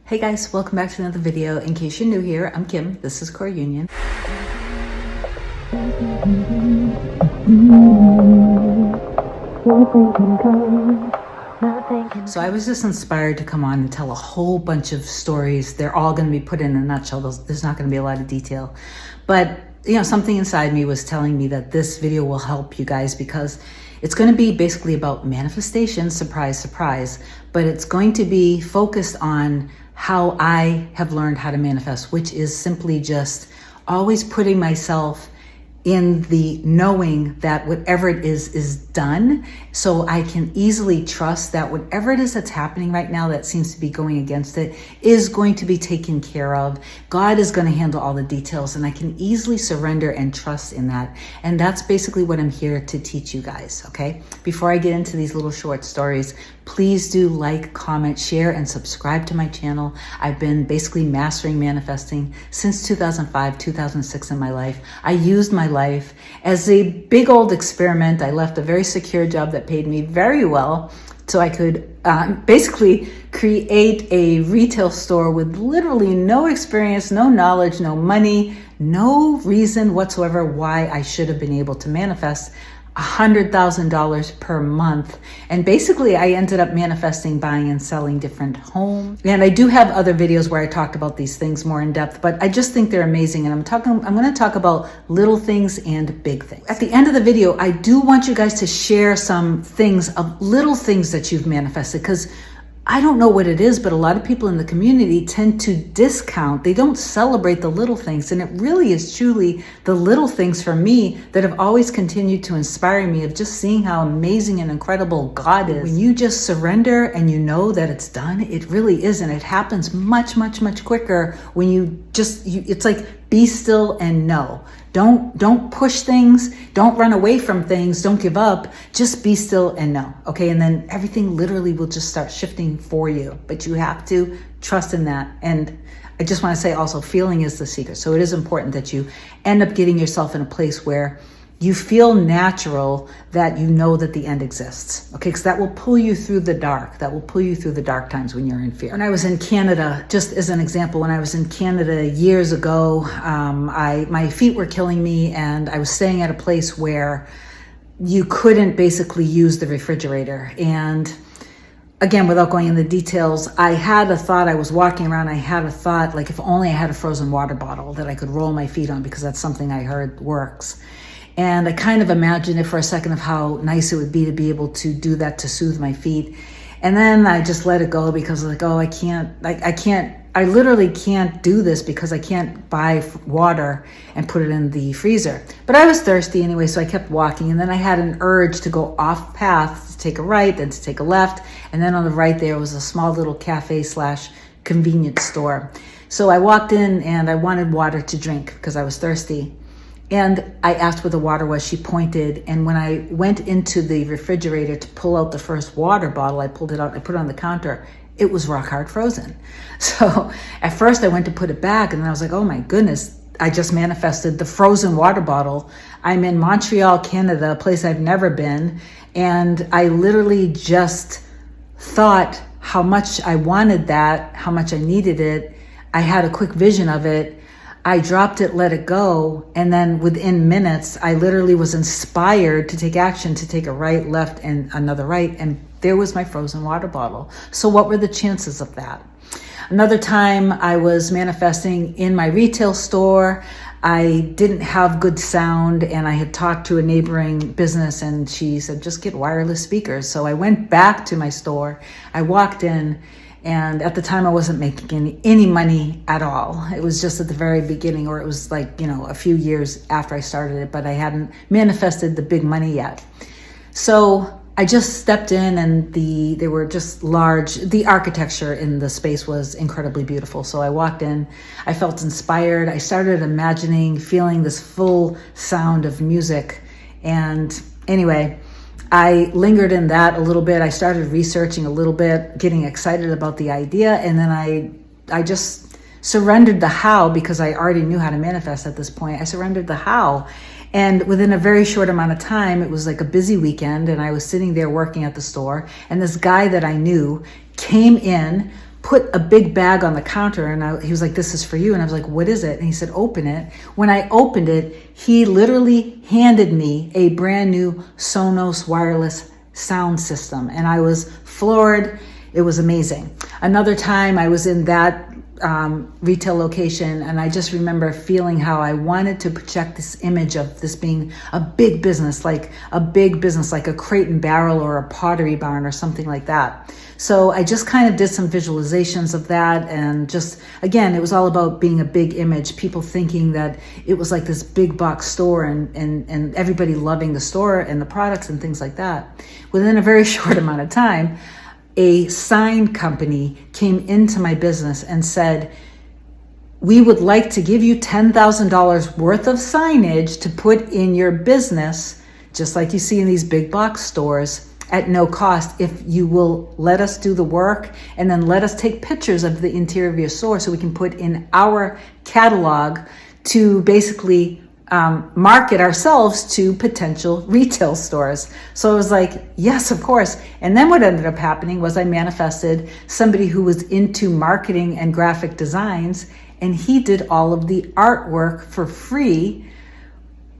Hey guys, welcome back to another video. In case you're new here, I'm Kim. This is Core Union. So I was just inspired to come on and tell a whole bunch of stories. They're all going to be put in a nutshell. There's not going to be a lot of detail. But, something inside me was telling me that this video will help you guys because it's going to be basically about manifestation, surprise, surprise. But it's going to be focused on how I have learned how to manifest, which is simply just always putting myself in the knowing that whatever it is done, so I can easily trust that whatever it is that's happening right now that seems to be going against it is going to be taken care of. God is going to handle all the details, and I can easily surrender and trust in that. And that's basically what I'm here to teach you guys, okay? Before I get into these little short stories, please do like, comment, share, and subscribe to my channel. I've been basically mastering manifesting since 2005, 2006 in my life. I used my life as a big old experiment. I left a very secure job that paid me very well so I could basically create a retail store with literally no experience, no knowledge, no money, no reason whatsoever why I should have been able to manifest $100,000 per month. And basically I ended up manifesting, buying and selling different homes. And I do have other videos where I talked about these things more in depth, but I just think they're amazing. And I'm going to talk about little things and big things. At the end of the video, I do want you guys to share some things of little things that you've manifested, because I don't know what it is, but a lot of people in the community tend to discount. They don't celebrate the little things. And it really is truly the little things for me that have always continued to inspire me, of just seeing how amazing and incredible God is. When you just surrender and you know that it's done, it really is. And it happens much, much, much quicker when it's like, be still and know. Don't push things. Don't run away from things. Don't give up. Just be still and know. Okay. And then everything literally will just start shifting for you, but you have to trust in that. And I just want to say also, feeling is the secret. So it is important that you end up getting yourself in a place where you feel natural, that you know that the end exists. Okay, because that will pull you through the dark. That will pull you through the dark times when you're in fear. When I was in Canada, just as an example, when I was in Canada years ago, my feet were killing me, and I was staying at a place where you couldn't basically use the refrigerator. And again, without going into the details, I had a thought. I was walking around, I had a thought, like, if only I had a frozen water bottle that I could roll my feet on, because that's something I heard works. And I kind of imagined it for a second of how nice it would be to be able to do that to soothe my feet. And then I just let it go, because I was like, I literally can't do this, because I can't buy water and put it in the freezer. But I was thirsty anyway, so I kept walking. And then I had an urge to go off path, to take a right, then to take a left. And then on the right there was a small little cafe / convenience store. So I walked in and I wanted water to drink because I was thirsty. And I asked where the water was. She pointed. And when I went into the refrigerator to pull out the first water bottle, I pulled it out, I put it on the counter. It was rock hard frozen. So at first I went to put it back, and then I was like, oh my goodness, I just manifested the frozen water bottle. I'm in Montreal, Canada, a place I've never been. And I literally just thought how much I wanted that, how much I needed it. I had a quick vision of it. I dropped it, let it go, and then within minutes, I literally was inspired to take action, to take a right, left, and another right, and there was my frozen water bottle. So what were the chances of that? Another time I was manifesting in my retail store. I didn't have good sound, and I had talked to a neighboring business, and she said, just get wireless speakers. So I went back to my store. I walked in, and at the time I wasn't making any money at all. It was just at the very beginning, or it was like, a few years after I started it, but I hadn't manifested the big money yet. So I just stepped in, and they were just large. The architecture in the space was incredibly beautiful. So I walked in, I felt inspired. I started imagining, feeling this full sound of music. And anyway, I lingered in that a little bit. I started researching a little bit, getting excited about the idea. And then I just surrendered the how, because I already knew how to manifest at this point. I surrendered the how. And within a very short amount of time, it was like a busy weekend, and I was sitting there working at the store, and this guy that I knew came in, put a big bag on the counter, and he was like, "This is for you." And I was like, "What is it?" And he said, "Open it." When I opened it, he literally handed me a brand new Sonos wireless sound system, and I was floored. It was amazing. Another time I was in that retail location, and I just remember feeling how I wanted to project this image of this being a big business, like a Crate and Barrel or a Pottery Barn or something like that. So I just kind of did some visualizations of that, and just, again, it was all about being a big image, people thinking that it was like this big box store, and everybody loving the store and the products and things like that. Within a very short amount of time, a sign company came into my business and said, "We would like to give you $10,000 worth of signage to put in your business, just like you see in these big box stores, at no cost, if you will let us do the work and then let us take pictures of the interior of your store so we can put in our catalog to basically market ourselves to potential retail stores." So I was like, yes, of course. And then what ended up happening was I manifested somebody who was into marketing and graphic designs, and he did all of the artwork for free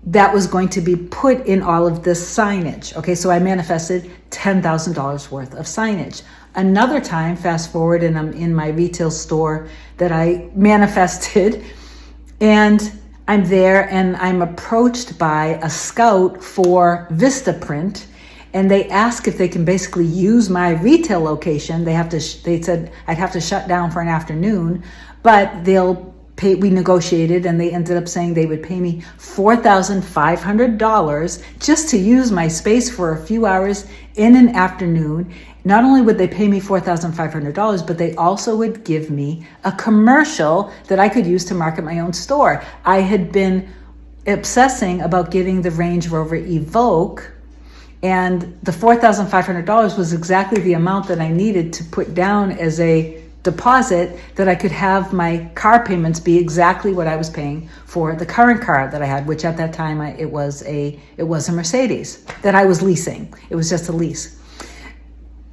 that was going to be put in all of this signage. Okay, so I manifested $10,000 worth of signage. Another time, fast forward, and I'm in my retail store that I manifested, and I'm there and I'm approached by a scout for Vistaprint, and they ask if they can basically use my retail location. They said I'd have to shut down for an afternoon, but they'll pay. We negotiated, and they ended up saying they would pay me $4,500 just to use my space for a few hours in an afternoon. Not only would they pay me $4,500, but they also would give me a commercial that I could use to market my own store. I had been obsessing about getting the Range Rover Evoque, and the $4,500 was exactly the amount that I needed to put down as a deposit, that I could have my car payments be exactly what I was paying for the current car that I had, which at that time it was a Mercedes that I was leasing. It was just a lease.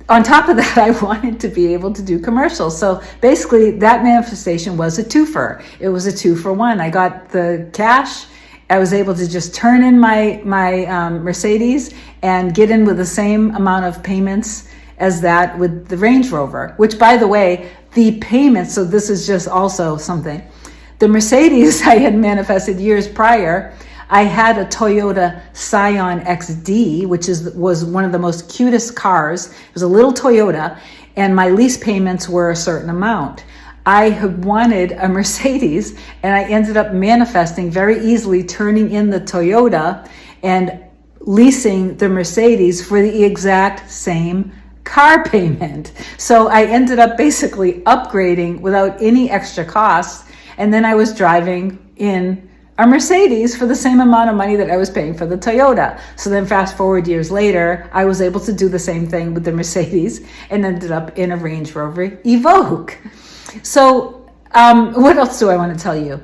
On top of that, I wanted to be able to do commercials. So basically that manifestation was a twofer. It was a 2-for-1. I got the cash. I was able to just turn in my Mercedes and get in with the same amount of payments as that with the Range Rover, which, by the way, the payments, so this is just also something. The Mercedes I had manifested years prior, I had a Toyota Scion XD, which was one of the most cutest cars. It was a little Toyota, and my lease payments were a certain amount. I had wanted a Mercedes, and I ended up manifesting very easily, turning in the Toyota and leasing the Mercedes for the exact same car payment. So I ended up basically upgrading without any extra costs, and then I was driving in a Mercedes for the same amount of money that I was paying for the Toyota. So then fast forward years later, I was able to do the same thing with the Mercedes and ended up in a Range Rover Evoque. So what else do I want to tell you?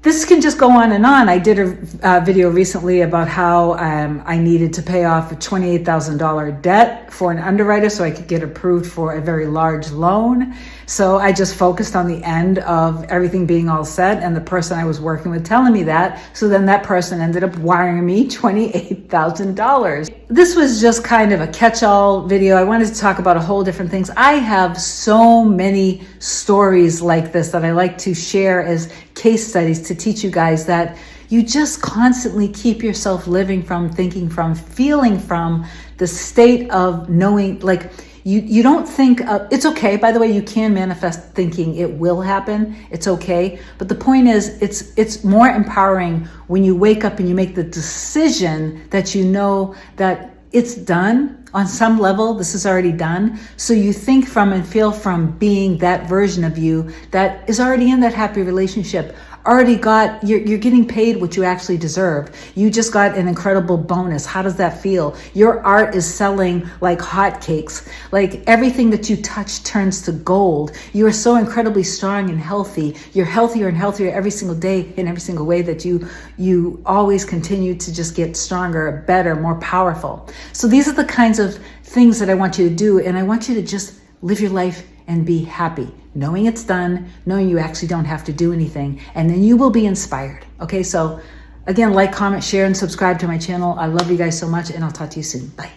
This can just go on and on. I did a video recently about how I needed to pay off a $28,000 debt for an underwriter so I could get approved for a very large loan. So I just focused on the end of everything being all set and the person I was working with telling me that. So then that person ended up wiring me $28,000. This was just kind of a catch-all video. I wanted to talk about a whole different things. I have so many stories like this that I like to share as case studies to teach you guys that you just constantly keep yourself living from, thinking from, feeling from the state of knowing, like, you don't think of, it's okay, by the way, you can manifest thinking it will happen. It's okay. But the point is, it's more empowering when you wake up and you make the decision that you know that it's done on some level. This is already done. So you think from and feel from being that version of you that is already in that happy relationship, already got, you're getting paid what you actually deserve. You just got an incredible bonus. How does that feel? Your art is selling like hotcakes. Like everything that you touch turns to gold. You are so incredibly strong and healthy. You're healthier and healthier every single day in every single way that you always continue to just get stronger, better, more powerful. So these are the kinds of things that I want you to do. And I want you to just live your life and be happy, knowing it's done, knowing you actually don't have to do anything, and then you will be inspired. Okay, so again, like, comment, share, and subscribe to my channel. I love you guys so much, and I'll talk to you soon. Bye.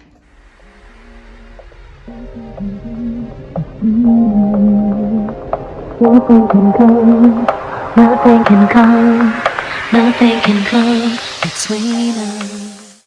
Nothing can come, nothing can come, nothing can come between us.